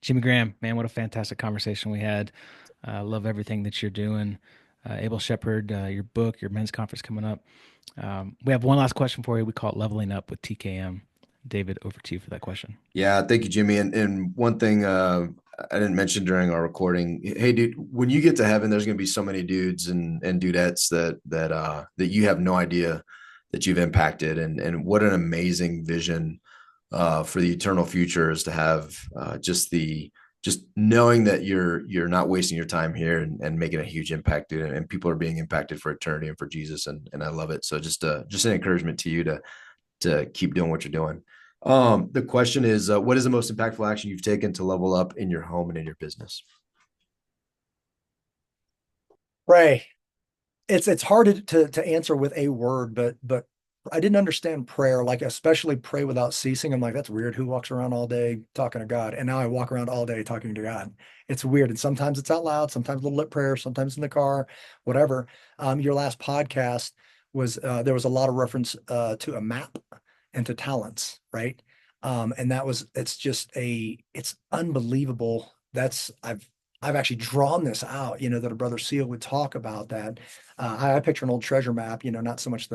Jimmy Graham, man, what a fantastic conversation we had. Love everything that you're doing. Able Shepherd, your book, your men's conference coming up. We have one last question for you. We call it Leveling Up with TKM. David, over to you for that question. Yeah, thank you, Jimmy. And one thing I didn't mention during our recording, hey, dude, when you get to heaven, there's going to be so many dudes and dudettes that you have no idea that you've impacted, and what an amazing vision for the eternal future is to have just knowing that you're not wasting your time here and making a huge impact, dude, and people are being impacted for eternity and for Jesus, and I love it. So just an encouragement to you to keep doing what you're doing. The question is, what is the most impactful action you've taken to level up in your home and in your business? Pray. It's hard to answer with a word, but I didn't understand prayer, like especially pray without ceasing. I'm like, that's weird. Who walks around all day talking to God? And now I walk around all day talking to God. It's weird. And sometimes it's out loud, sometimes a little lit prayer, sometimes in the car, whatever. Your last podcast was there was a lot of reference to a map and to talents, right? And that was it's unbelievable. I've actually drawn this out, that a brother Seal would talk about that. I picture an old treasure map, not so much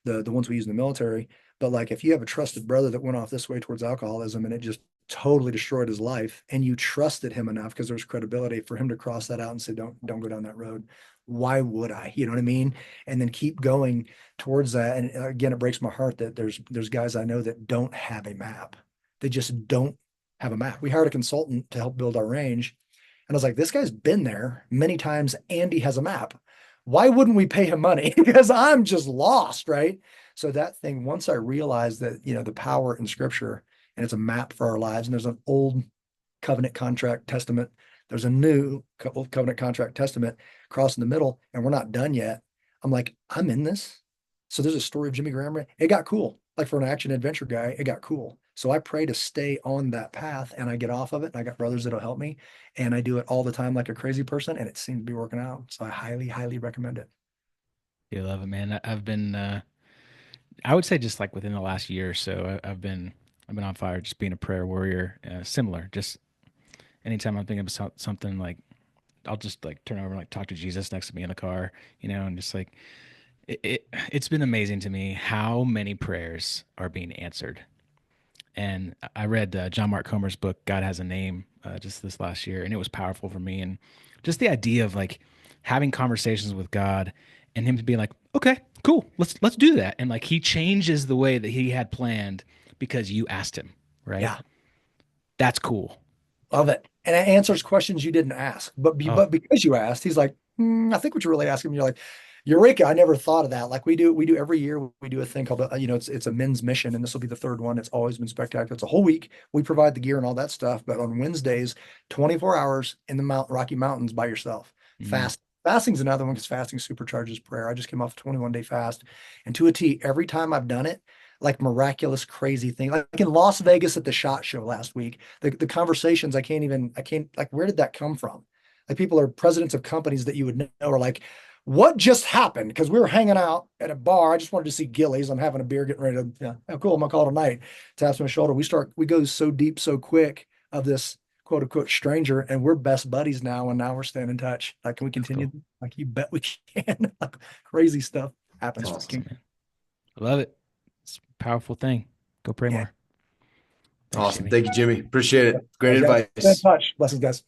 the ones we use in the military, but like if you have a trusted brother that went off this way towards alcoholism and it just totally destroyed his life, and you trusted him enough because there's credibility for him to cross that out and say, don't go down that road. Why would I? You know what I mean? And then keep going towards that. And again, it breaks my heart that there's guys I know that don't have a map. They just don't have a map. We hired a consultant to help build our range. And I was like, this guy's been there many times and he has a map. Why wouldn't we pay him money? Because I'm just lost, right? So that thing, once I realized that, the power in scripture, and it's a map for our lives, and there's an old covenant contract testament, there's a new covenant contract testament cross in the middle, and we're not done yet. I'm like, I'm in this. So there's a story of Jimmy Graham. It got cool. Like for an action adventure guy, it got cool. So I pray to stay on that path and I get off of it. And I got brothers that'll help me. And I do it all the time like a crazy person. And it seems to be working out. So I highly, highly recommend it. You love it, man. I've been, I would say just like within the last year or so, I've been on fire, just being a prayer warrior. Similar, just anytime I'm thinking about something like, I'll just like turn over and like talk to Jesus next to me in the car, and just like it's been amazing to me how many prayers are being answered. And I read John Mark Comer's book, God Has a Name, just this last year, and it was powerful for me. And just the idea of like having conversations with God and him to be like, okay, cool, let's do that. And like he changes the way that he had planned because you asked him, right? Yeah. That's cool. Love it. And it answers questions you didn't ask. Oh, But because you asked, he's like, I think what you're really asking. You're like, Eureka, I never thought of that. Like we do every year, we do a thing called, it's a men's mission, and this will be the third one. It's always been spectacular. It's a whole week. We provide the gear and all that stuff, but on Wednesdays, 24 hours in the Rocky Mountains by yourself. mm, Fasting's another one because fasting supercharges prayer. I just came off a 21-day fast, and to a T, every time I've done it, like miraculous, crazy thing. Like in Las Vegas at the SHOT Show last week, the conversations I can't like, where did that come from? Like people are presidents of companies that you would know are like, what just happened? Because we were hanging out at a bar. I just wanted to see Gillies. I'm having a beer, getting ready to, yeah, oh, cool. I'm gonna call it a night. Taps on my shoulder. We go so deep, so quick of this quote unquote stranger, and we're best buddies now. And now we're staying in touch. Like, can we that's continue? cool. Like, you bet we can. Like, crazy stuff It's happens for the awesome. king. Awesome, man. I love it. It's a powerful thing. Go pray Yeah. more. Thanks, Awesome. Jimmy. Thank you, Jimmy. Appreciate it. Great Guys, yeah. Stay in advice. touch. Blessings, guys.